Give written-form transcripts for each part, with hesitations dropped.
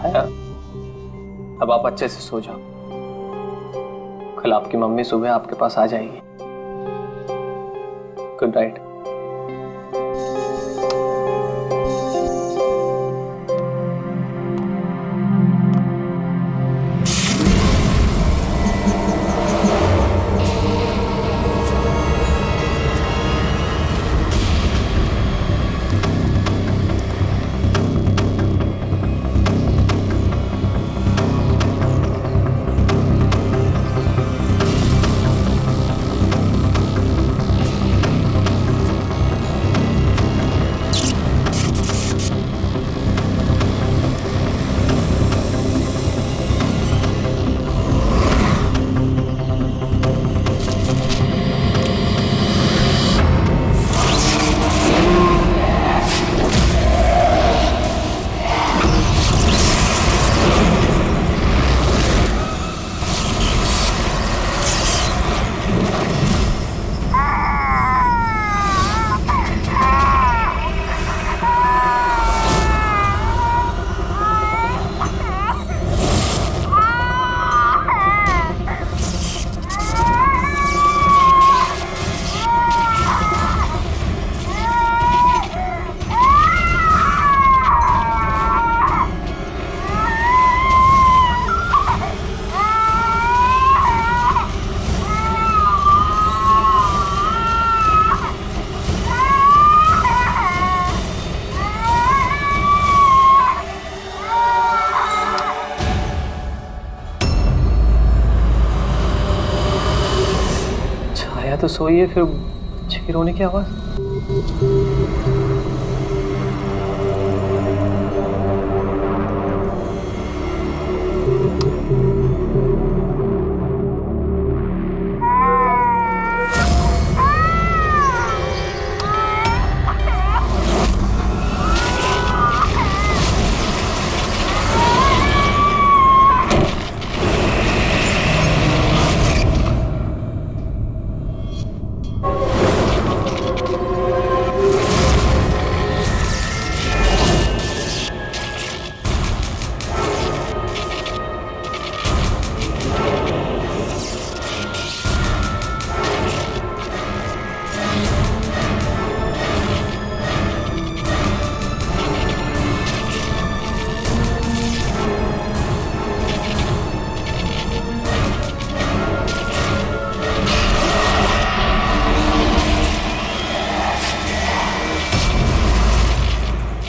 छाया, अब आप अच्छे से सो जाओ। कल आपकी मम्मी सुबह आपके पास आ जाएगी। Good night. तो सोइए, फिर बच्चे की रोने की आवाज।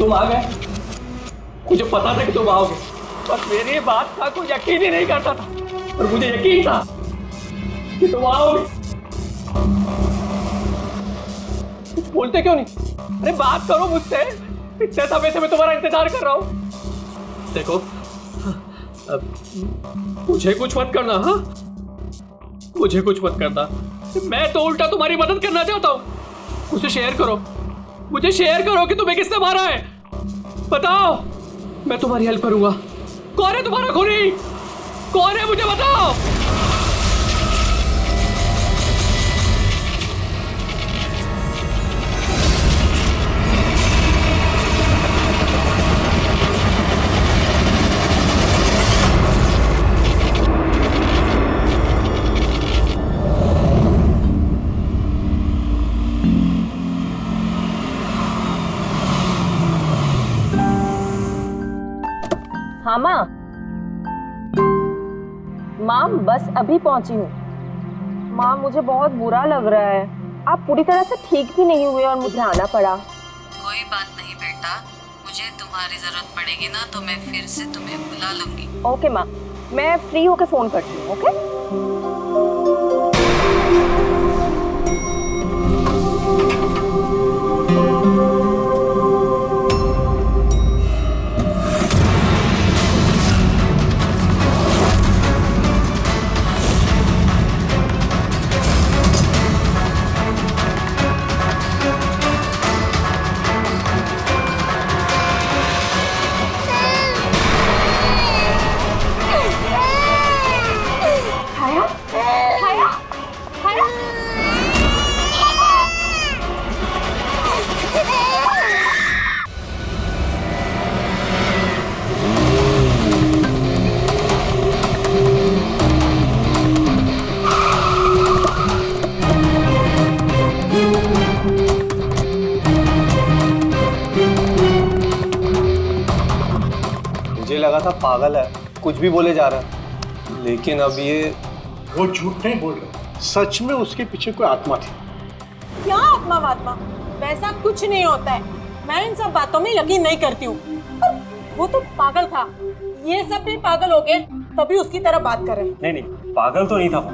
तुम आ गए, मुझे पता था कि तुम आओगे, बस मेरी बात का कोई यकीन ही नहीं करता था, और मुझे यकीन था कि तुम आओगे। कुछ बोलते क्यों नहीं? अरे बात करो मुझसे, इतने समय से मैं तुम्हारा इंतजार कर रहा हूं। देखो, मुझे कुछ मत करना। हाँ, मुझे कुछ मत करना, मैं तो उल्टा तुम्हारी मदद करना चाहता हूं। मुझे शेयर करो, मुझे शेयर करो कि तुम्हें किसने मारा है, बताओ, मैं तुम्हारी हेल्प करूंगा। कौन है तुम्हारा खूनी? कौन है, मुझे बताओ। हाँ माँ, बस अभी पहुंची हूँ। माँ, मुझे बहुत बुरा लग रहा है। आप पूरी तरह से ठीक भी नहीं हुए और मुझे आना पड़ा। कोई बात नहीं बेटा, मुझे तुम्हारी जरूरत पड़ेगी ना तो मैं फिर से तुम्हें बुला लूंगी। ओके माँ, मैं फ्री होके फोन करती हूँ। ओके। मुझे लगा था पागल है, कुछ भी बोले जा रहा है, लेकिन अब ये वो झूठ नहीं बोल रहे, सच में उसके पीछे कोई आत्मा थी। क्या आत्मा वात्मा, वैसा कुछ नहीं होता है। मैं इन सब बातों में यकीन नहीं करती हूँ। वो तो पागल था, ये सब भी पागल हो गए तभी उसकी तरह बात कर रहे हैं। नहीं नहीं, पागल तो नहीं था वो।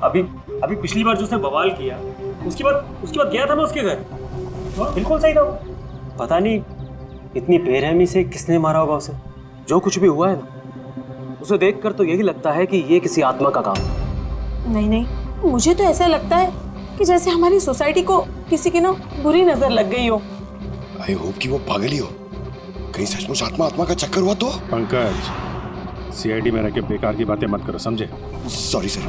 अभी पिछली बार जो उसने बवाल किया, उसके बाद गया था मैं उसके घर, बिल्कुल सही था वो। पता नहीं इतनी बेरहमी से किसने मारा होगा उसे। जो कुछ भी हुआ है ना, उसे देखकर तो यही लगता है कि ये किसी आत्मा का काम है। नहीं, मुझे तो ऐसा लगता है कि जैसे हमारी सोसाइटी को किसी की ना बुरी नजर लग गई हो। आई होप कि वो पागल ही हो, कहीं सचमुच आत्मा का चक्कर हुआ तो। पंकज, सीआईडी में रह के बेकार की बातें मत करो, समझे? Sorry sir.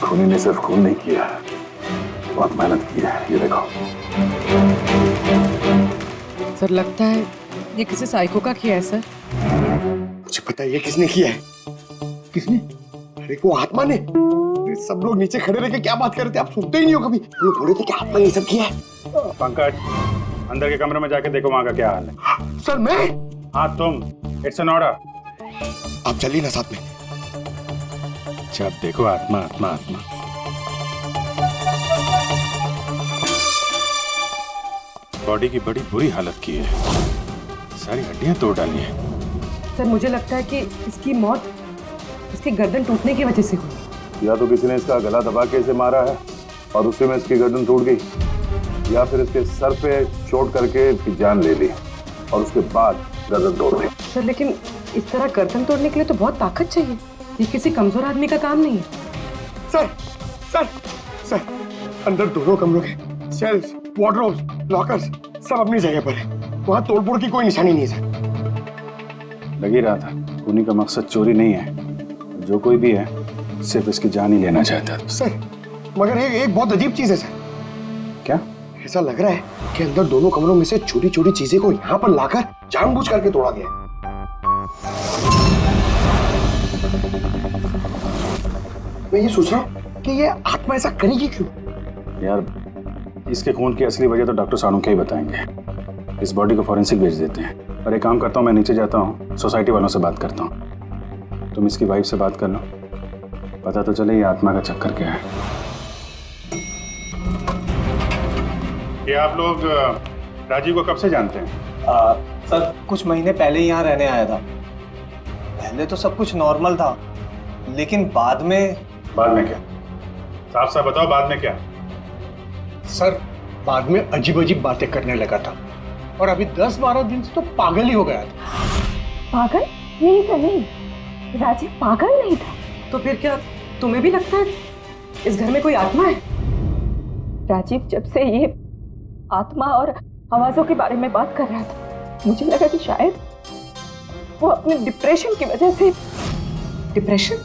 खूनी ने सिर्फ खून नहीं किया, बहुत मेहनत की है, ये देखो। सर लगता है ये किसी साइको का किया है सर। मुझे पता है ये किसने किया है। किसने? अरे को आत्मा ने। सब लोग नीचे खड़े रह के क्या बात कर रहे थे, आप सुनते ही नहीं हो कभी। लोग बोले थे कि आत्मा ने ये सब किया है। पंकज, अंदर के कमरे में जाके देखो वहां का क्या हाल है। सर मैं? हाँ तुम, इट्स एन ऑर्डर। आप चलिए ना साथ में। जब देखो आत्मा आत्मा आत्मा। बॉडी की बड़ी बुरी हालत की है, सारी हड्डियां तोड़ डाली हैं। सर मुझे लगता है कि इसकी मौत इसकी गर्दन टूटने की वजह से हुई। या तो किसी ने इसका गला दबा के इसे मारा है और उसी में इसकी गर्दन टूट गई, या फिर इसके सर पे चोट करके इसकी जान ले ली और उसके बाद गर्दन तोड़ दी। सर लेकिन इस तरह गर्दन तोड़ने के लिए तो बहुत ताकत चाहिए, ये किसी कमजोर आदमी का काम नहीं है। सर सर सर, अंदर दोनों कमरों के सेल्स, वार्डरोब्स, लॉकर्स सब अपनी जगह पर है। वहाँ तोड़फोड़ की कोई निशानी नहीं है सर। लग ही रहा था, खूनी का मकसद चोरी नहीं है, जो कोई भी है सिर्फ इसकी जान ही लेना चाहता है। सर मगर एक बहुत अजीब चीज है सर। क्या? ऐसा लग रहा है कि अंदर दोनों कमरों में से छोटी छोटी चीजें को यहाँ पर लाकर जानबूझ करके तोड़ा गया। मैं ये सोच रहा हूँ कि ये आत्मा ऐसा करेगी क्यों? यार इसके खून की असली वजह तो डॉक्टर साणुखे ही बताएंगे। इस बॉडी को फॉरेंसिक भेज देते हैं। और एक काम करता हूँ, मैं नीचे जाता हूँ, सोसाइटी वालों से बात करता हूँ। तुम इसकी वाइफ से बात कर लो, पता तो चले ये आत्मा का चक्कर क्या है। ये आप लोग राजीव को कब से जानते हैं? सर कुछ महीने पहले ही यहाँ रहने आया था। पहले तो सब कुछ नॉर्मल था, लेकिन बाद में क्या? साफ साफ बताओ, बाद में क्या? सर बाद में अजीब अजीब बातें करने लगा था और अभी 10-12 दिन से तो पागल ही हो गया था। पागल? नहीं सर नहीं, राजीव पागल नहीं था। तो फिर क्या तुम्हें भी लगता है इस घर में कोई आत्मा है? राजीव जब से ये आत्मा और आवाजों के बारे में बात कर रहा था, मुझे लगा कि शायद वो अपने डिप्रेशन की वजह से। डिप्रेशन?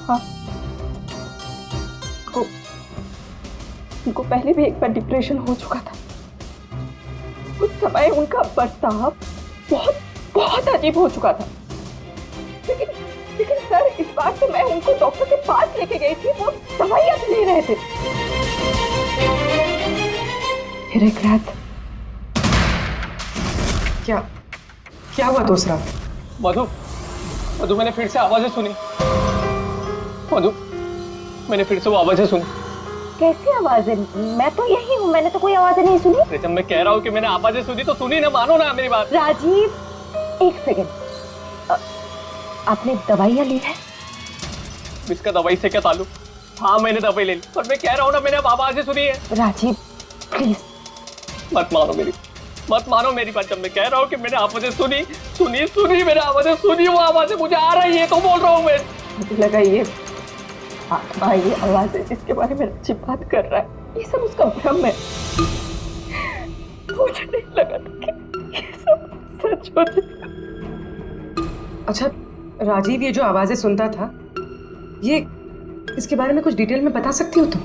हाँ, उनको पहले भी एक बार डिप्रेशन हो चुका था। उस समय उनका बर्ताव बहुत अजीब हो चुका था। लेकिन सर इस बार तो मैं उनको डॉक्टर के पास लेके गई थी, वो दवाइयां ले रहे थे। फिर एक रात क्या हुआ दूसरा? मधु मैंने फिर से आवाजें सुनी। मैंने फिर से वो आवाजें सुनी। कैसी आवाजें? मैं तो यही हूँ, मैंने तो कोई आवाजें नहीं सुनी। जब मैं कह रहा हूँ कि मैंने आवाजें सुनी तो सुनी ना, मानो ना मेरी बात। राजीव एक सेकंड, आपने दवाइयाँ ली है? इसका दवाई से क्या ताल्लुक? हाँ मैंने दवाई ले ली, पर मैं कह रहा हूँ ना मैंने अब आवाजें सुनी है। राजीव प्लीज मत मानो मेरी बात। जब मैं कह रहा हूँ कि मैंने आवाजें सुनी मैंने आवाजें सुनी, वो आवाजें मुझे आ रही है तो बोल रहा हूँ मैं। मुझे लगा ये आत्मा, ये आवाज है जिसके बारे में अच्छी बात कर रहा है, ये सब उसका भ्रम है। मुझे नहीं लगा था छोड़ दे। अच्छा राजीव, ये जो आवाजें सुनता था, ये इसके बारे में कुछ डिटेल में बता सकती हो तुम?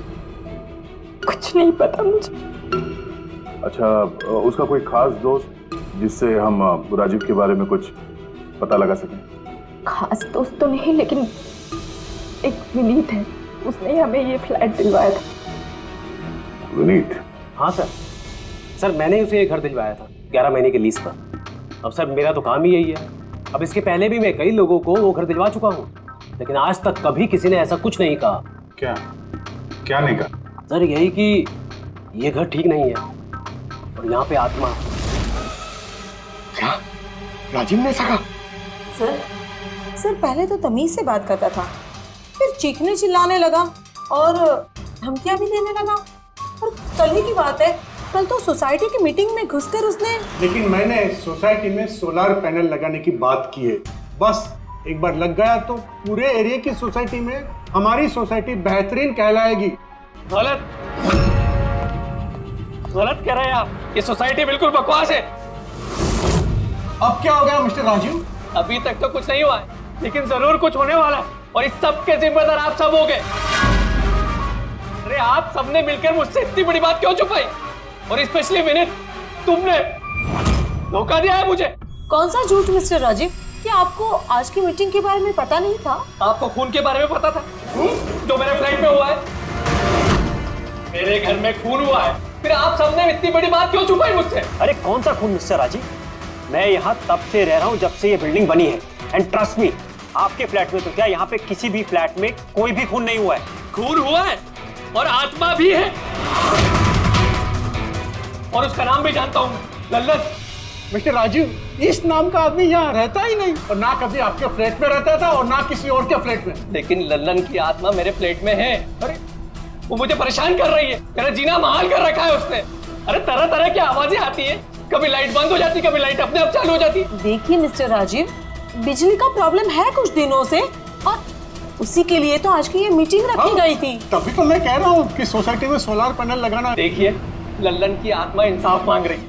कुछ नहीं पता मुझे। अच्छा, उसका कोई खास दोस्त जिससे हम राजीव के बारे में कुछ पता लगा सकें? खास दोस्त तो नहीं, लेकिन एक विनीत है, उसने हमें ये फ्लैट दिलवाया था। विनीत? हाँ सर, मैंने उसे ये घर दिलवाया था 11 महीने के लीज पर। अब सर मेरा तो काम ही यही है। अब इसके पहले भी मैं कई लोगों को वो घर दिलवा चुका हूँ, लेकिन आज तक कभी किसी ने ऐसा कुछ नहीं कहा। क्या नहीं कहा? सर यही कि ये घर ठीक नहीं है और यहाँ पे आत्मा। क्या राजीव ने ऐसा कहा? सर पहले तो तमीज से बात करता था, फिर चीखने चिल्लाने लगा और धमकियां भी देने लगा। और कल ही की बात है, कल तो सोसाइटी की मीटिंग में घुसकर उसने। लेकिन मैंने सोसाइटी में सोलर पैनल लगाने की बात की है। बस एक बार लग गया तो पूरे एरिया की सोसाइटी में हमारी सोसाइटी बेहतरीन कहलाएगी। गलत कह रहे हैं आप। ये सोसाइटी बिल्कुल बकवास है। अब क्या हो गया मिस्टर राजीव? अभी तक तो कुछ नहीं हुआ है, लेकिन जरूर कुछ होने वाला है, और इस सब के जिम्मेदार आप सब हो गए। अरे आप सबने मिलकर मुझसे इतनी बड़ी बात क्यों छुपाई? और स्पेशली विनीत, तुमने धोखा दिया है मुझे। कौन सा झूठ मिस्टर राजीव? क्या आपको आज की मीटिंग के बारे में पता नहीं था? आपको खून के बारे में पता था जो मेरे फ्लैट में हुआ है? मेरे घर में खून हुआ है, फिर आप सबने इतनी बड़ी बात क्यों छुपाई मुझसे? अरे कौन सा खून मिस्टर राजीव? मैं यहाँ तब से रह रहा हूँ जब से ये बिल्डिंग बनी है, एंड ट्रस्ट मी, आपके फ्लैट में तो क्या, यहाँ पे किसी भी फ्लैट में कोई भी खून नहीं हुआ है। खून हुआ है और आत्मा भी है, और उसका नाम भी जानता हूँ, लल्लन। मिस्टर राजीव, इस नाम का आदमी यहाँ रहता ही नहीं, और ना कभी आपके फ्लैट में रहता था और ना किसी और के फ्लैट में। लेकिन लल्लन की आत्मा मेरे फ्लैट में है। अरे वो मुझे परेशान कर रही है, मेरा जीना महाल कर रखा है उसने। अरे तरह तरह की आवाजें आती है, कभी लाइट बंद हो जाती, कभी लाइट अपने आप चालू हो जाती। देखिए मिस्टर राजीव, बिजली का प्रॉब्लम है कुछ दिनों से, और उसी के लिए तो आज की ये मीटिंग रखी गई थी। तभी तो मैं कह रहा हूँ कि सोसाइटी में सोलर पैनल लगाना। देखिए, लल्लन की आत्मा इंसाफ मांग रही है,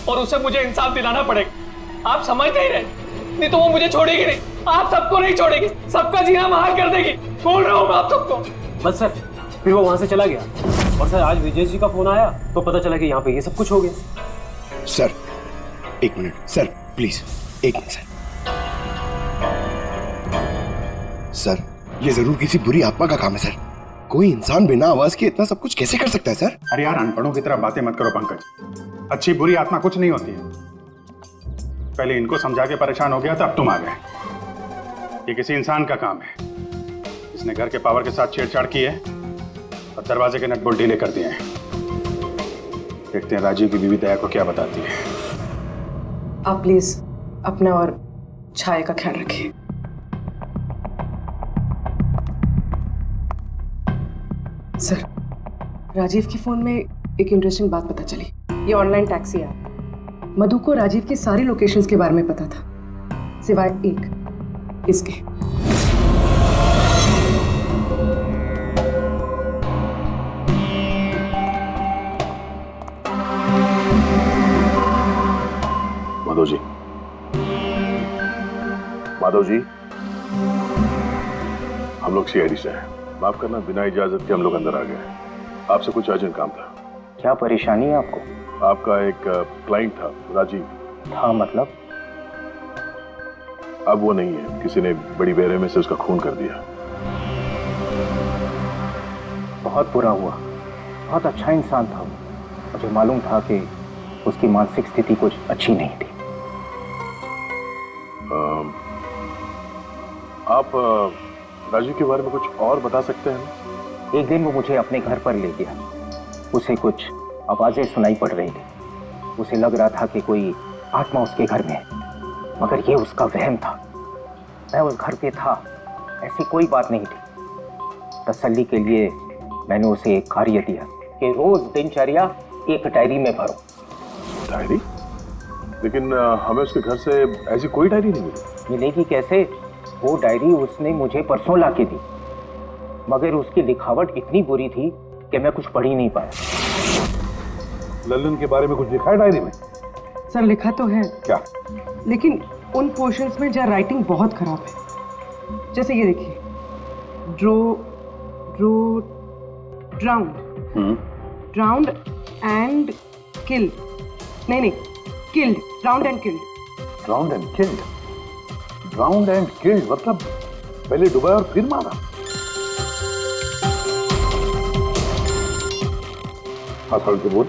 और उसे मुझे इंसाफ दिलाना पड़ेगा। आप समझ नहीं रहे, नहीं तो वो मुझे छोड़ेगी नहीं। आप सबको नहीं छोड़ेगी, सबका जीना महाल कर देगी। बोल रहा हूँ मैं आप सबको। बस सर, फिर वो वहां से चला गया, और सर आज विजय जी का फोन आया तो पता चला कि यहाँ पे ये सब कुछ हो गया। सर एक मिनट सर, प्लीज एक मिनट सर, ये जरूर किसी बुरी आत्मा का काम है सर। कोई इंसान बिना आवाज के इतना सब कुछ कैसे कर सकता है सर? अरे यार, अनपढ़ों की तरह बातें मत करो पंकज। अच्छी बुरी आत्मा कुछ नहीं होती है। पहले इनको समझा के परेशान हो गया था, अब तुम आ गए। ये किसी इंसान का काम है। इसने घर के पावर के साथ छेड़छाड़ की है और दरवाजे के नट बोल्ट ढीले कर दिए हैं। देखते हैं राजीव की बीवी दया को क्या बताती है। आप प्लीज अपना और छाया का ख्याल रखिए। सर, राजीव के फोन में एक इंटरेस्टिंग बात पता चली। ये ऑनलाइन टैक्सी है। मधु को राजीव की सारी लोकेशंस के बारे में पता था, सिवाय एक, इसके। माधव जी, हम लोग सीआईडी से हैं। माफ करना, बिना इजाजत के हम लोग अंदर आ गए। आपसे कुछ अर्जेंट काम था। क्या परेशानी है आपको? आपका एक क्लाइंट था राजीव। हाँ मतलब? अब वो नहीं है, किसी ने बड़ी बेरहमी से उसका खून कर दिया। बहुत बुरा हुआ। बहुत अच्छा इंसान था। मुझे मालूम था कि उसकी मानसिक स्थिति कुछ अच्छी नहीं थी। आप राजीव के बारे में कुछ और बता सकते हैं? एक दिन वो मुझे अपने घर पर ले गया। उसे कुछ आवाजें सुनाई पड़ रही थी। उसे लग रहा था कि कोई आत्मा उसके घर में है, मगर ये उसका वहम था। मैं उस घर पे था, ऐसी कोई बात नहीं थी। तसल्ली के लिए मैंने उसे एक कार्य दिया कि रोज दिनचर्या एक डायरी में भरो। डायरी? लेकिन हमें उसके घर से ऐसी कोई डायरी नहीं मिली। मिलेगी कैसे? वो डायरी उसने मुझे परसों ला के दी, मगर उसकी लिखावट इतनी बुरी थी कि मैं कुछ पढ़ ही नहीं पाया। लल्लन के बारे में कुछ लिखा है डायरी में? सर लिखा तो है। क्या? लेकिन उन पोर्शंस में जहाँ राइटिंग बहुत खराब है, जैसे ये देखिए, ड्राउंड एंड किल, नहीं killed, drowned and killed. Drowned and killed, drowned and killed मतलब पहले डुबाया और फिर मारा। हाँ खोल के बोल।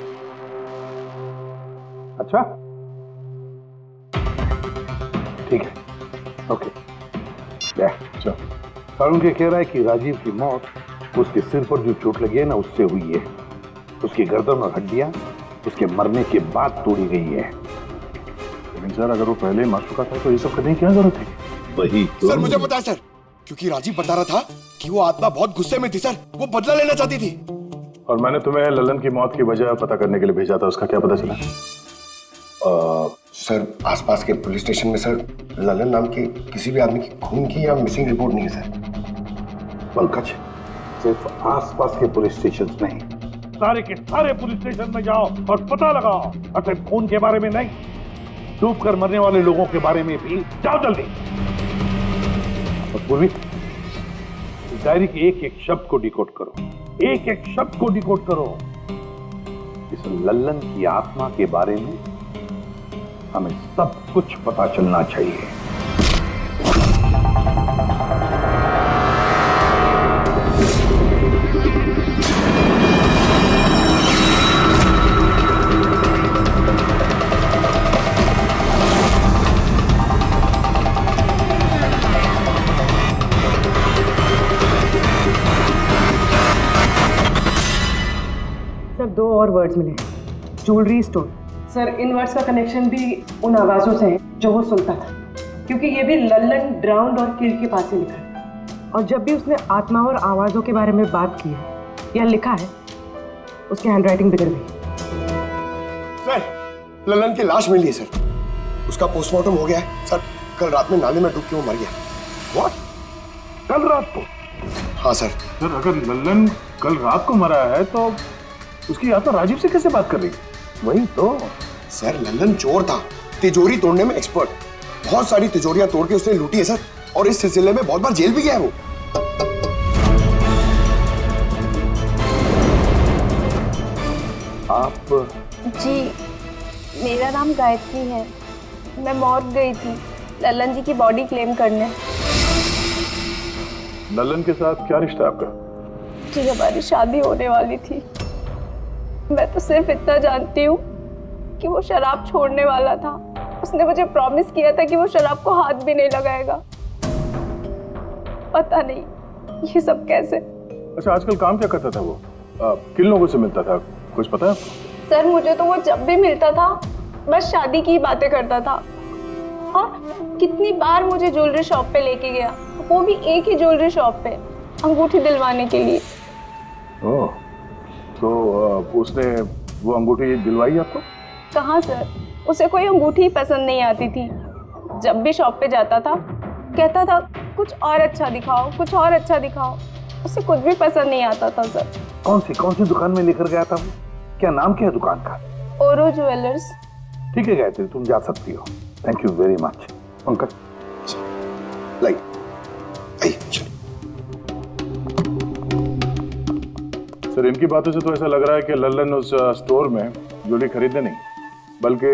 अच्छा ठीक है, ओके। चलो, सारुण के कह रहा है कि राजीव की मौत उसके सिर पर जो चोट लगी है ना उससे हुई है। उसकी गर्दन और हड्डियां उसके मरने के बाद तोड़ी गई है। लेकिन सर अगर वो पहले ही मर चुका था तो ये सब करने की क्या जरूरत है? वही तो। सर मुझे पता है सर, क्योंकि राजीव बता रहा था कि वो आत्मा बहुत गुस्से में थी सर, वो बदला लेना चाहती थी। और मैंने तुम्हें ललन की मौत की वजह पता करने के लिए भेजा था, उसका क्या पता चला? सर आसपास के पुलिस स्टेशन में सर ललन नाम के किसी भी आदमी की खून की या मिसिंग रिपोर्ट नहीं है सर। पंकज, सिर्फ आसपास के पुलिस स्टेशन नहीं, सारे के सारे पुलिस स्टेशन में जाओ और पता लगाओ। सिर्फ खून के बारे में नहीं, डूब कर मरने वाले लोगों के बारे में भी जाओ जल्दी। और पूर्वी, इस डायरी के एक एक शब्द को डिकोड करो, एक एक शब्द को डिकोड करो। इस लल्लन की आत्मा के बारे में हमें सब कुछ पता चलना चाहिए। सर 2 और वर्ड्स मिले, ज्वेलरी स्टोर। सर इन वर्ड्स का कनेक्शन भी उन आवाज़ों से है जो वो सुनता था, क्योंकि ये भी लल्लन ड्राउंड और किल्ड के पास से लिखा है। और जब भी उसने आत्मा और आवाज़ों के बारे में बात की है या लिखा है, उसकी हैंडराइटिंग बिगड़ गई। सर ललन की लाश मिली है सर, उसका पोस्टमार्टम हो गया है सर। कल रात में नाले में डूब के वो मर गया। व्हाट? कल रात को? हाँ सर। सर अगर ललन कल रात को मरा है तो उसकी आत्मा राजीव से कैसे बात कर रही? वही तो सर, ललन चोर था, तिजोरी तोड़ने में एक्सपर्ट। बहुत सारी तिजोरियां तोड़ के उसने लूटी है सर, और इस सिलसिले में बहुत बार जेल भी गया है वो। आप? जी मेरा नाम गायत्री है, मैं मॉर्ग गई थी ललन जी की बॉडी क्लेम करने। ललन के साथ क्या रिश्ता आपका? जी हमारी शादी होने वाली थी। मैं तो सिर्फ इतना जानती हूँ कि वो शराब छोड़ने वाला था। उसने मुझे प्रॉमिस किया था कि वो शराब को हाथ भी नहीं लगाएगा। पता नहीं ये सब कैसे। अच्छा आजकल काम क्या करता था वो? किन लोगों से मिलता था, कुछ पता है आपको? सर मुझे तो वो जब भी मिलता था बस शादी की बातें करता था, और कितनी बार मुझे ज्वेलरी शॉप पे लेके गया, वो भी एक ही ज्वेलरी शॉप पे अंगूठी दिलवाने के लिए। ओह, तो उसने वो अंगूठी दिलवाई आपको? कहाँ सर, उसे कोई अंगूठी पसंद नहीं आती थी। जब भी शॉप पे जाता था कहता था कुछ और अच्छा दिखाओ, कुछ और अच्छा दिखाओ। उसे कुछ भी पसंद नहीं आता था सर। कौन सी दुकान में लेकर गया था वो? क्या नाम क्या है दुकान का? ओरो ज्वेलर्स। ठीक है गायत्री, तुम जा सकती हो। Thank you very much. Pankaj like sir इनकी बातों से तो ऐसा लग रहा है कि लल्लन उस स्टोर में ज्वेलरी खरीदने नहीं बल्कि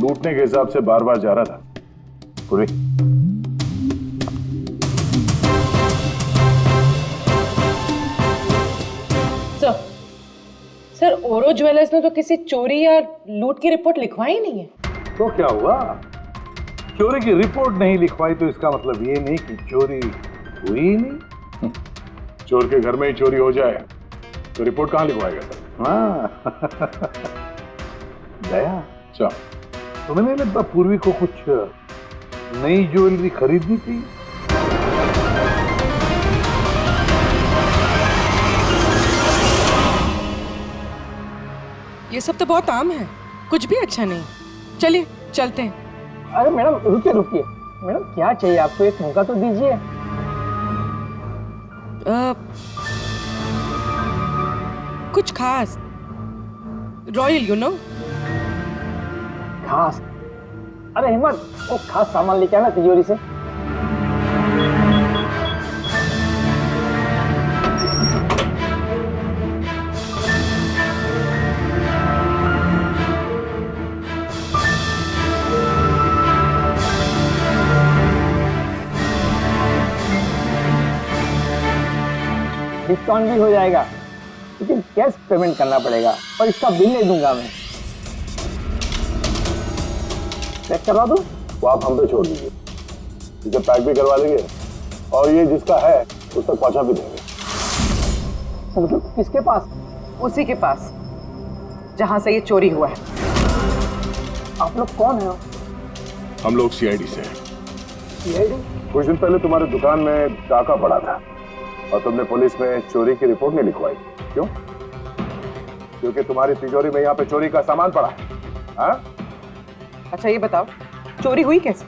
लूटने के हिसाब से बार बार जा रहा था। पूरी सर ओरो ज्वेलर्स ने तो किसी चोरी या लूट की रिपोर्ट लिखवाई नहीं है। तो क्या हुआ? चोरी की रिपोर्ट नहीं लिखवाई तो इसका मतलब ये नहीं कि चोरी हुई नहीं। चोर के घर में ही चोरी हो जाए तो रिपोर्ट कहाँ लिखवाएगा सर? हाँ दया, अच्छा तुम्हें नहीं लगता पूर्वी को कुछ नई ज्वेलरी खरीदनी थी? ये सब तो बहुत आम है, कुछ भी अच्छा नहीं। चलिए चलते हैं। अरे मैडम रुकिए रुकिए, मैडम क्या चाहिए आपको, एक मौका तो दीजिए। कुछ खास, रॉयल यू नो। खास? अरे हिम्मत, वो खास सामान लेके आना तिजोरी से। डिस्काउंट भी हो जाएगा, लेकिन कैश पेमेंट करना पड़ेगा और इसका बिल ले दूंगा मैं। चेक करवा दूं? वो आप हम पे छोड़ दीजिए, इसे पैक भी करवा देंगे और ये जिसका है उस तक पहुंचा भी देंगे। मतलब किसके पास? उसी के पास जहां से ये चोरी हुआ है। आप लोग कौन है? हम लोग सीआईडी से हैं। सीआईडी? कुछ दिन पहले तुम्हारी दुकान में डाका पड़ा था और तुमने पुलिस में चोरी की रिपोर्ट नहीं लिखवाई, क्यों? क्योंकि तुम्हारी तिजोरी में यहाँ पे चोरी का सामान पड़ा है। हाँ? अच्छा ये बताओ, चोरी हुई कैसे?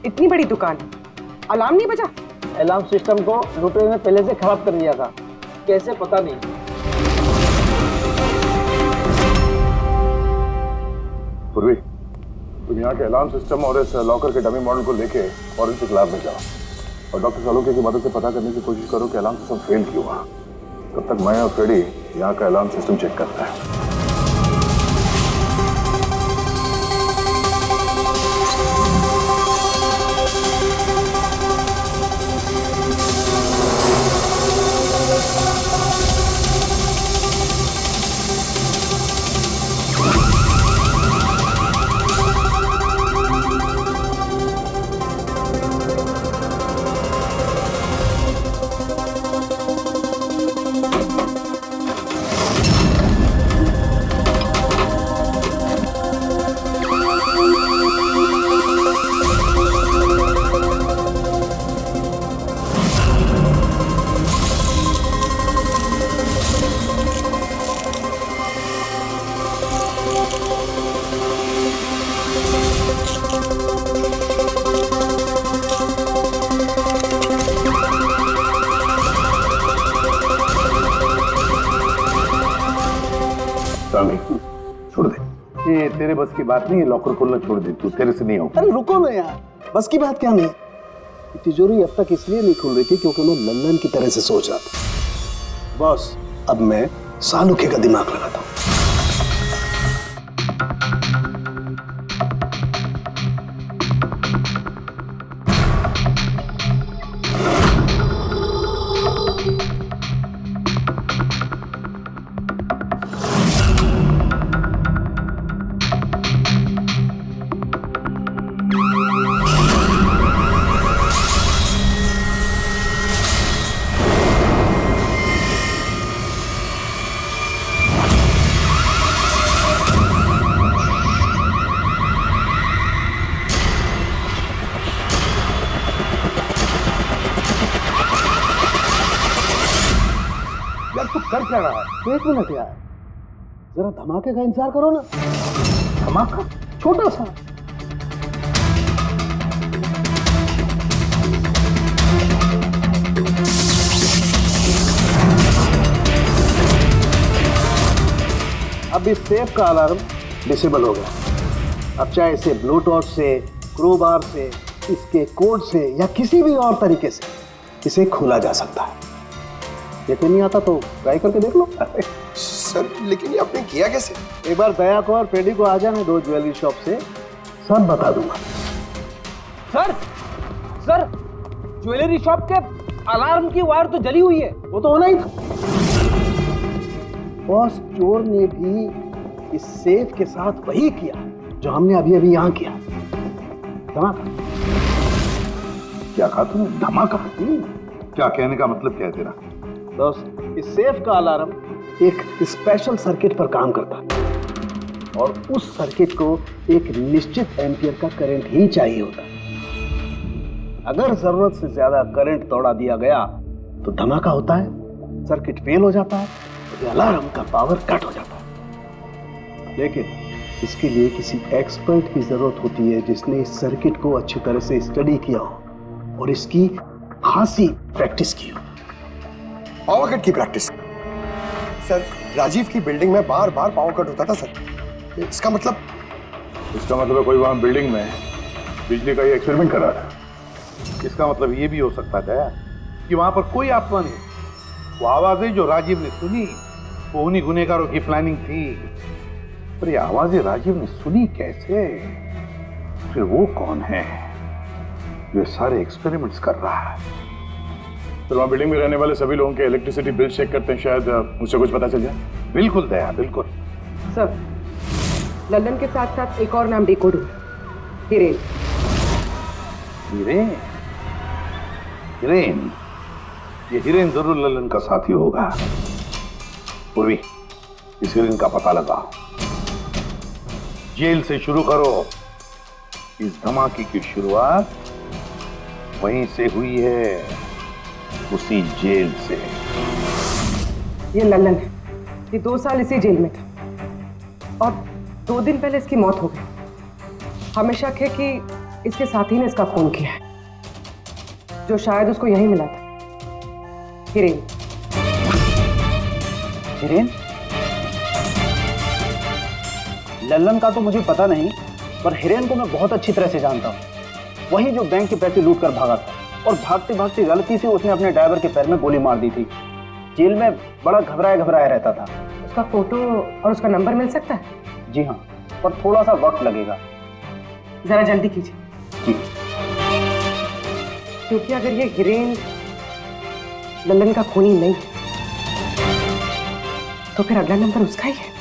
इतनी बड़ी दुकान है, अलार्म नहीं बजा? अलार्म सिस्टम को लुटेरे ने पहले से खराब कर दिया था, कैसे पता नहीं। पूर्वी, तुम यहाँ के अलार्म सिस्टम और इस लॉकर के डमी मॉडल को लेके फॉरेंसिक लैब में जाओ और डॉक्टर सालुंके की मदद से पता करने की कोशिश करो कि अलार्म सिस्टम फेल क्यों हुआ। तब तक मैं और फ्रेडी यहाँ का अलार्म सिस्टम चेक करता है। छोड़ दे, ये तेरे बस की बात नहीं है, लॉकर खोलना छोड़ दे, तू तेरे से नहीं होगा। अरे रुको ना यार, बस की बात क्या नहीं। तिजोरी अब तक इसलिए नहीं खुल रही थी क्योंकि मैं लल्लन की तरह से सोच रहा था। बॉस, अब मैं सालुके का दिमाग लगाता हूँ। तू कर क्या रहा है? एक मिनट यार, जरा धमाके का इंतजार करो ना। धमाका? छोटा सा। अब इस सेफ का अलार्म डिसेबल हो गया। अब चाहे इसे ब्लूटूथ से, क्रोबार से, इसके कोड से या किसी भी और तरीके से इसे खोला जा सकता है। यकीन नहीं आता तो ट्राई करके देख लो। सर लेकिन ये आपने किया कैसे? एक बार दया को और पेडी को आ जाने दो ज्वेलरी शॉप से, सब बता दूंगा। सर ज्वेलरी शॉप के अलार्म की वायर तो जली हुई है। वो तो होना ही था। बॉस, चोर ने भी इस सेफ के साथ वही किया जो हमने अभी अभी यहां किया। धमाका। क्या कहा तूने? धमाका? क्या कहने का मतलब क्या है तेरा? दोस्त, इस सेफ का अलार्म एक स्पेशल सर्किट पर काम करता है और उस सर्किट को एक निश्चित एम्पियर का करंट ही चाहिए होता है। अगर जरूरत से ज्यादा करंट तोड़ा दिया गया तो धमाका होता है, सर्किट फेल हो जाता है, तो अलार्म का पावर कट हो जाता है। लेकिन इसके लिए किसी एक्सपर्ट की जरूरत होती है जिसने इस सर्किट को अच्छी तरह से स्टडी किया हो और इसकी खासी प्रैक्टिस की हो। पावर कट की प्रैक्टिस? सर राजीव की बिल्डिंग में बार बार पावर कट होता था सर। इसका मतलब इसका मतलब है कोई वहां बिल्डिंग में बिजली का ये एक्सपेरिमेंट कर रहा था। इसका मतलब ये भी हो सकता है कि वहां पर कोई आत्मा नहीं। वो आवाजें जो राजीव ने सुनी वो उन्हीं गुनहगारों की प्लानिंग थी। पर ये आवाजें राजीव ने सुनी कैसे? फिर वो कौन है जो सारे एक्सपेरिमेंट्स कर रहा है? तो वहाँ बिल्डिंग में रहने वाले सभी लोगों के इलेक्ट्रिसिटी बिल चेक करते हैं, शायद मुझसे कुछ पता चल जाए। बिल्कुल दया, बिल्कुल। सर, लल्लन के साथ साथ एक और नाम डिकोड हुआ, हिरेन। हिरेन? हिरेन? ये हिरेन जरूर लल्लन का साथी होगा। पूर्वी, इस हिरेन का पता लगाओ। जेल से शुरू करो। इस धमाके की शुरुआत वहीं से हुई है, उसी जेल से। ये लल्लन है। ये 2 साल इसी जेल में था और 2 दिन पहले इसकी मौत हो गई। हमें शक है कि इसके साथी ने इसका खून किया है, जो शायद उसको यहीं मिला था। हिरेन। हिरेन? लल्लन का तो मुझे पता नहीं, पर हिरेन को मैं बहुत अच्छी तरह से जानता हूँ। वही जो बैंक के पैसे लूट कर भागा था और भागते भागते गलती से उसने अपने ड्राइवर के पैर में गोली मार दी थी। जेल में बड़ा घबराया रहता था। उसका फोटो और उसका नंबर मिल सकता है? जी हाँ, पर थोड़ा सा वक्त लगेगा। जरा जल्दी कीजिए। जी। क्योंकि अगर ये हिरेन लल्लन का खूनी नहीं तो फिर अगला नंबर उसका ही है।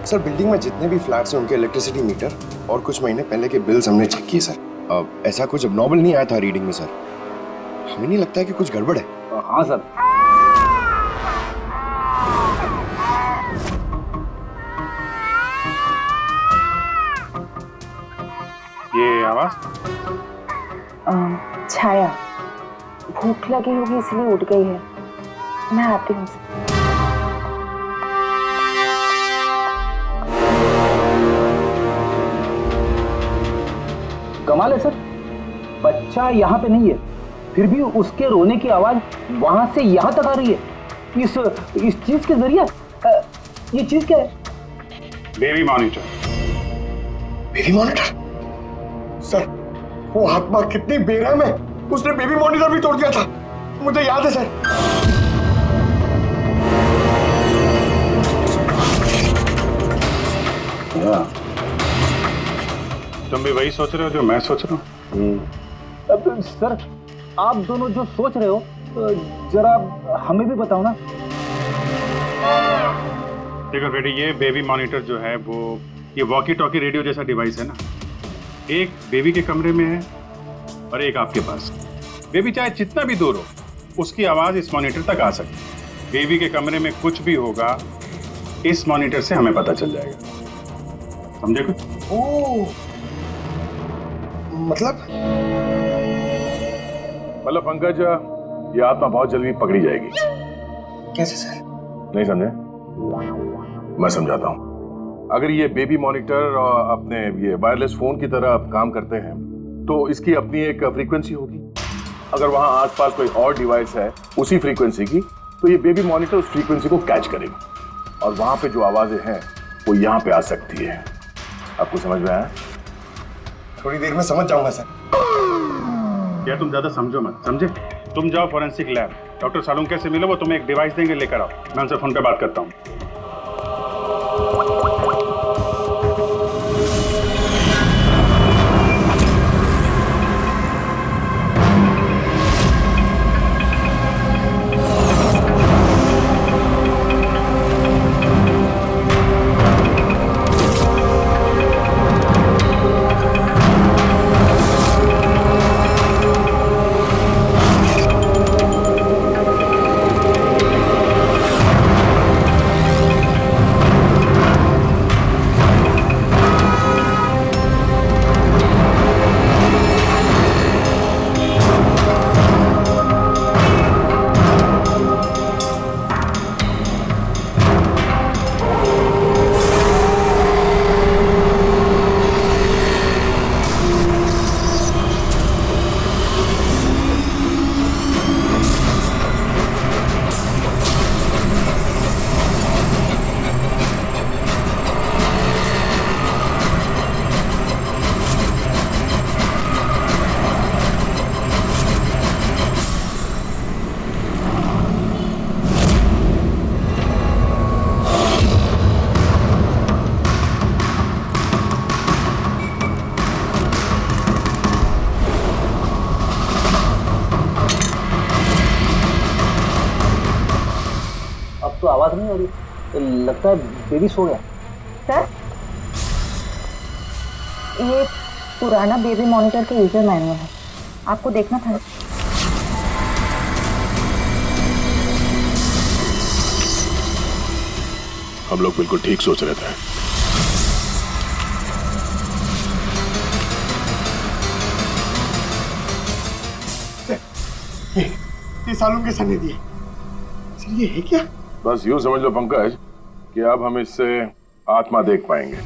सर बिल्डिंग में जितने भी फ्लैट्स हैं उनके इलेक्ट्रिसिटी मीटर और कुछ महीने पहले के बिल्स हमने चेक किए सर। ऐसा कुछ abnormal नहीं आया था रीडिंग में सर। हमें नहीं लगता है कि कुछ गड़बड़ है। हाँ सर। ये आवाज? छाया, भूख लगी होगी इसलिए उठ गई है। मैं आती हूँ। कमाल है सर, बच्चा यहाँ पे नहीं है, फिर भी उसके रोने की आवाज वहां से यहाँ तक आ रही है। इस चीज के जरिए ये चीज क्या है? Baby monitor. Baby monitor? Sir वो आत्मा कितनी बेरहम है, उसने बेबी मॉनिटर भी तोड़ दिया था, मुझे याद है सर। तुम भी वही सोच रहे हो जो मैं सोच रहा हूँ? अब सर, आप दोनों जो सोच रहे हो जरा हमें भी बताओ ना। देखो बेटी, ये बेबी मॉनिटर जो है वो ये वॉकी टॉकी रेडियो जैसा डिवाइस है ना। एक बेबी के कमरे में है और एक आपके पास। बेबी चाहे जितना भी दूर हो, उसकी आवाज इस मॉनिटर तक आ सकती है। बेबी के कमरे में कुछ भी होगा, इस मॉनिटर से हमें पता चल जाएगा। समझे कुछ? ओह, मतलब पंकज, ये आत्मा बहुत जल्दी पकड़ी जाएगी। कैसे सर? नहीं समझे? मैं समझाता हूँ। अगर ये बेबी मॉनिटर अपने ये वायरलेस फोन की तरह काम करते हैं तो इसकी अपनी एक फ्रीक्वेंसी होगी। अगर वहां आसपास कोई और डिवाइस है उसी फ्रीक्वेंसी की, तो ये बेबी मॉनिटर उस फ्रीक्वेंसी को कैच करेगा और वहां पे जो आवाजें हैं वो यहाँ पे आ सकती है। आपको समझ में आया? थोड़ी देर में समझ जाऊंगा सर। क्या तुम ज्यादा समझो मत, समझे? तुम जाओ फॉरेंसिक लैब, डॉक्टर सालुंके से मिलो, वो तुम्हें एक डिवाइस देंगे, लेकर आओ। मैं उनसे फोन पे बात करता हूँ। नहीं आ रही। लगता है बेबी सो गया। सर, ये पुराना बेबी मॉनिटर का यूजर मैनुअल है, आपको देखना था। हम लोग बिल्कुल ठीक सोच रहे थे। ये सालों के सने दिए सर, ये है क्या? बस यूं समझ लो पंकज कि अब हम इससे आत्मा देख पाएंगे।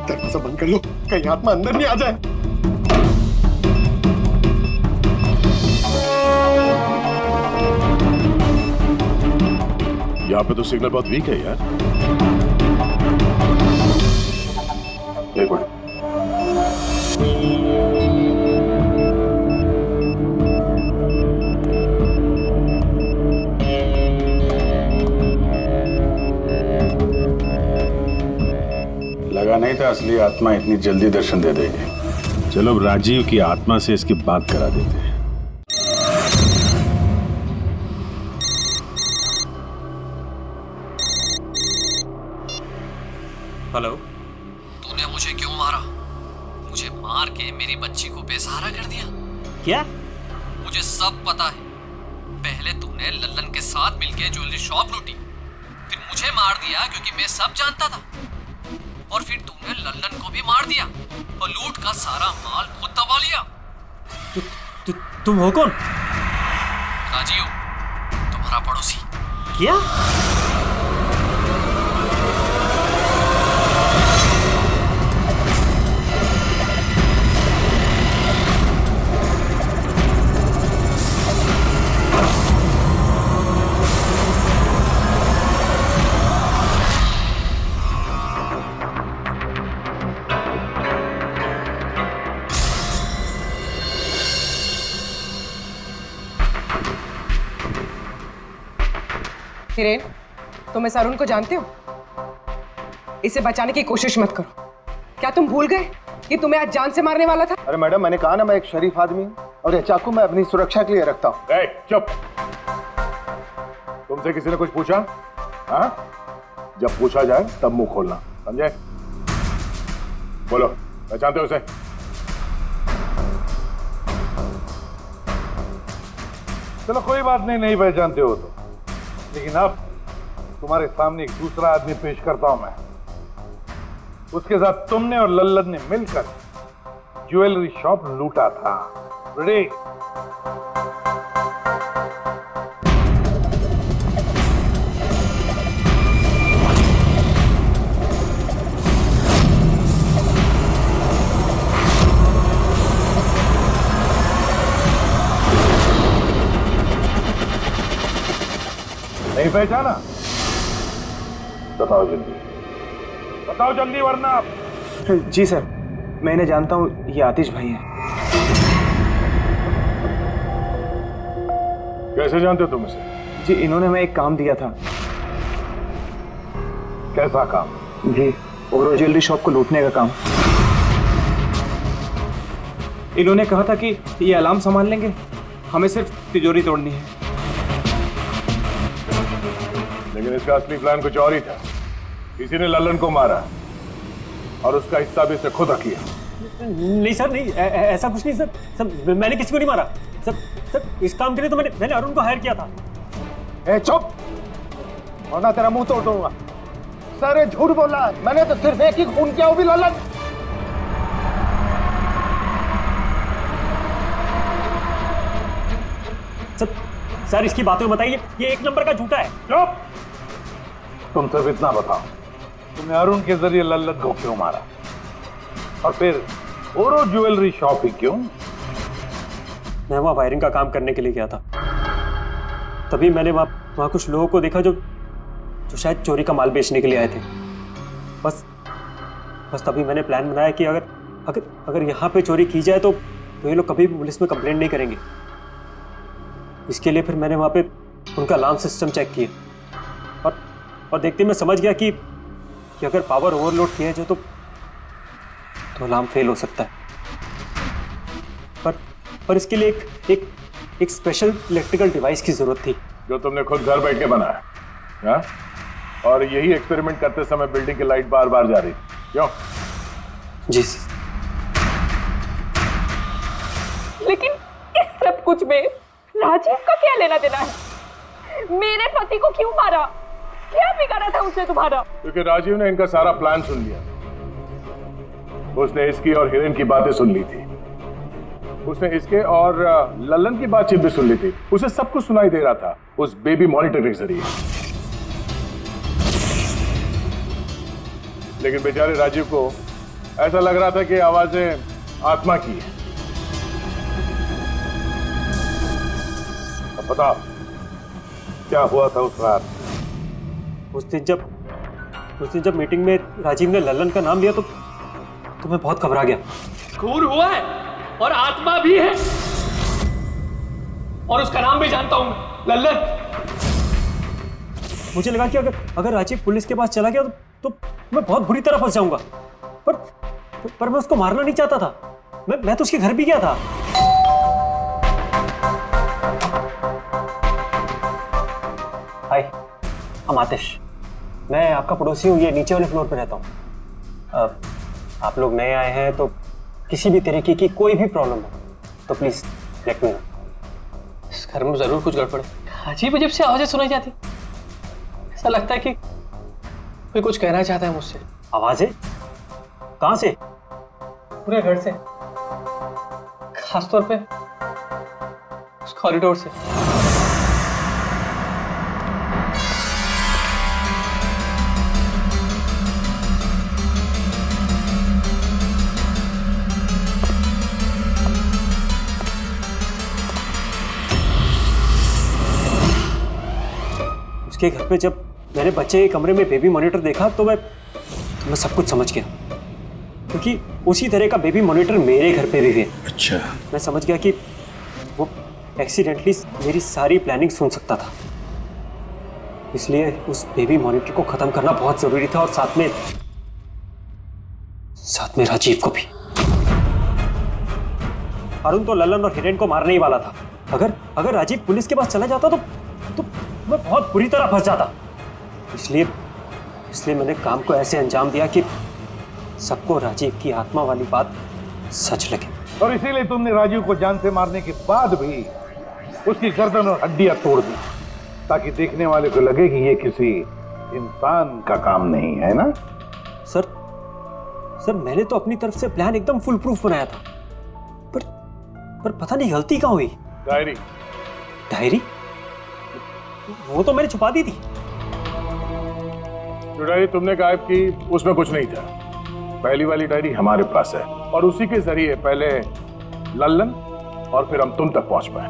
दरवाजा बंद कर लो, कहीं आत्मा अंदर नहीं आ जाए। यहाँ पे तो सिग्नल बहुत वीक है यार। एक मिनट। लगा नहीं था असली आत्मा इतनी जल्दी दर्शन दे देगी। चलो अब राजीव की आत्मा से इसकी बात करा देते हैं। हेलो। तूने मुझे क्यों मारा? मुझे मार के मेरी बच्ची को बेसहारा कर दिया। क्या? मुझे सब पता है। पहले तूने लल्लन के साथ मिलके ज्वेलरी शॉप लूटी, फिर मुझे मार दिया क्योंकि मैं सब जानता था, और फिर तूने लल्लन को भी मार दिया और लूट का सारा माल खुद दबा लिया। तुम हो कौन? राजीव, तुम्हारा पड़ोसी। क्या? हिरेन, तुम इस अरुण को जानते हो? इसे बचाने की कोशिश मत करो। क्या तुम भूल गए कि तुम्हें आज जान से मारने वाला था? अरे मैडम, मैंने कहा ना मैं एक शरीफ आदमी हूँ और ये चाकू मैं अपनी सुरक्षा के लिए रखता हूँ। चुप। तुमसे किसी ने कुछ पूछा? हाँ? जब पूछा जाए तब मुंह खोलना, समझे? बोलो, पहचानते हो उसे? चलो कोई बात नहीं, नहीं पहचानते हो तो, लेकिन अब तुम्हारे सामने एक दूसरा आदमी पेश करता हूं मैं। उसके साथ तुमने और लल्लन ने मिलकर ज्वेलरी शॉप लूटा था। रेडी? नहीं पहचाना? बताओ जल्दी, बताओ जल्दी, वरना। जी सर, मैं इन्हें जानता हूँ, ये आतिश भाई हैं। कैसे जानते हो तुम इसे? जी, इन्होंने हमें एक काम दिया था। कैसा काम? जी, ओरो ज्वेलरी शॉप को लूटने का काम। इन्होंने कहा था कि ये अलार्म संभाल लेंगे, हमें सिर्फ तिजोरी तोड़नी है। लेकिन इसका असली प्लान कुछ और ही था। किसी ने लल्लन को मारा और उसका हिस्सा भी इसे खुद किया। नहीं सर, नहीं, ऐसा कुछ नहीं सर। सर, मैंने किसी को नहीं मारा। सर, इस काम के लिए तो मैंने अरुण को हायर किया था। ए चुप, वरना तेरा मुंह तोड़ दूंगा। सर, ये झूठ बोल रहा है। मैंने तो सिर्फ एक ही खून किया, वो भी लल्लन। सर, इसकी बातें बताइए, ये एक नंबर का झूठा है। चुप। तुम सिर्फ इतना बताओ, तुमने अरुण के जरिए लल्लन को क्यों मारा, और फिर ओरो ज्वेलरी शॉप ही क्यों? मैं वहाँ वायरिंग का काम करने के लिए गया था। तभी मैंने वहाँ कुछ लोगों को देखा जो शायद चोरी का माल बेचने के लिए आए थे। बस तभी मैंने प्लान बनाया कि अगर यहाँ पे चोरी की जाए तो ये लोग कभी भी पुलिस में कंप्लेंट नहीं करेंगे। इसके लिए फिर मैंने वहाँ पे उनका अलार्म सिस्टम चेक किया और देखते मैं समझ गया कि अगर पावर ओवरलोड किया जाए तो अलार्म फेल हो सकता है। और इसके लिए एक स्पेशल इलेक्ट्रिकल डिवाइस की जरूरत थी जो तुमने खुद घर बैठ के बनाया, हाँ? और यही एक्सपेरिमेंट करते समय बिल्डिंग की लाइट बार बार जा रही, क्यों? जी। लेकिन इस सब कुछ में राजीव का क्या लेना देना है? मेरे पति को क्यों मारा? क्या बिगाड़ा था उसने तुम्हारा? क्योंकि राजीव ने इनका सारा प्लान सुन लिया। उसने इसकी और हिरेन की बातें सुन ली थी, उसने इसके और लल्लन की बातचीत भी सुन ली थी। उसे सब कुछ सुनाई दे रहा था उस बेबी मॉनिटर के जरिए। लेकिन बेचारे राजीव को ऐसा लग रहा था कि आवाजें आत्मा की है। अब बताओ क्या हुआ था उस रात? उस दिन जब मीटिंग में राजीव ने लल्लन का नाम लिया तो मैं बहुत घबरा गया। खून हुआ है और आत्मा भी है, और उसका नाम भी जानता हूं, लल्लन। मुझे लगा कि अगर राजीव पुलिस के पास चला गया तो मैं बहुत बुरी तरह फंस जाऊंगा, पर मैं उसको मारना नहीं चाहता था। मैं तो उसके घर भी गया था। हाय, हम आतिश, मैं आपका पड़ोसी हूँ, ये नीचे वाले फ्लोर पे रहता हूँ। आप लोग नए आए हैं तो किसी भी तरीके की कोई भी प्रॉब्लम हो तो प्लीज लेट मी नो। इस घर में जरूर कुछ गड़बड़ है। अजीब अजीब से आवाजें सुनाई जाती, ऐसा लगता है कि कोई कुछ कहना चाहता है मुझसे। आवाजें? कहां से? पूरे घर से, खासतौर पे उस कॉरिडोर से। उसके घर पे जब मैंने बच्चे के कमरे में बेबी मॉनिटर देखा तो मैं सब कुछ समझ गया, क्योंकि उसी तरह का बेबी मॉनिटर मेरे घर पे भी है। अच्छा। मैं समझ गया कि वो एक्सीडेंटली मेरी सारी प्लानिंग सुन सकता था, इसलिए उस बेबी मॉनिटर को खत्म करना बहुत जरूरी था, और साथ में राजीव को भी। अरुण तो लल्लन और हिरेन को मारने ही वाला था। अगर राजीव पुलिस के पास चला जाता तो मैं बहुत बुरी तरह फंस जाता। इसलिए मैंने काम को ऐसे अंजाम दिया कि सबको राजीव की आत्मा वाली बात सच लगे। और इसीलिए तुमने राजीव को जान से मारने के बाद भी उसकी गर्दन और हड्डियां तोड़ दी, ताकि देखने वाले को लगे कि ये किसी इंसान का काम नहीं है ना? सर मैंने तो अपनी तरफ से प्लान एकदम फुल प्रूफ बनाया था, पर पता नहीं गलती कहाँ हुई। डायरी? वो तो मैंने छुपा दी थी। जो डायरी तुमने गायब की उसमें कुछ नहीं था। पहली वाली डायरी हमारे पास है, और उसी के जरिए पहले लल्लन और फिर हम तुम तक पहुंच पाए।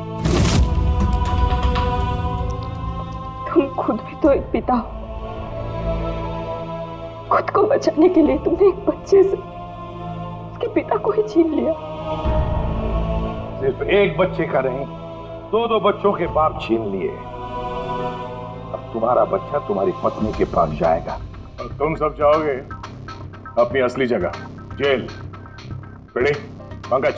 तुम खुद भी तो एक पिता हो। खुद को बचाने के लिए तुमने एक बच्चे से उसके पिता को ही छीन लिया। सिर्फ एक बच्चे का नहीं, दो बच्चों के बाप छीन लिए। अब तुम्हारा बच्चा तुम्हारी पत्नी के पास जाएगा और तुम सब जाओगे अपनी असली जगह, जेल। पंकज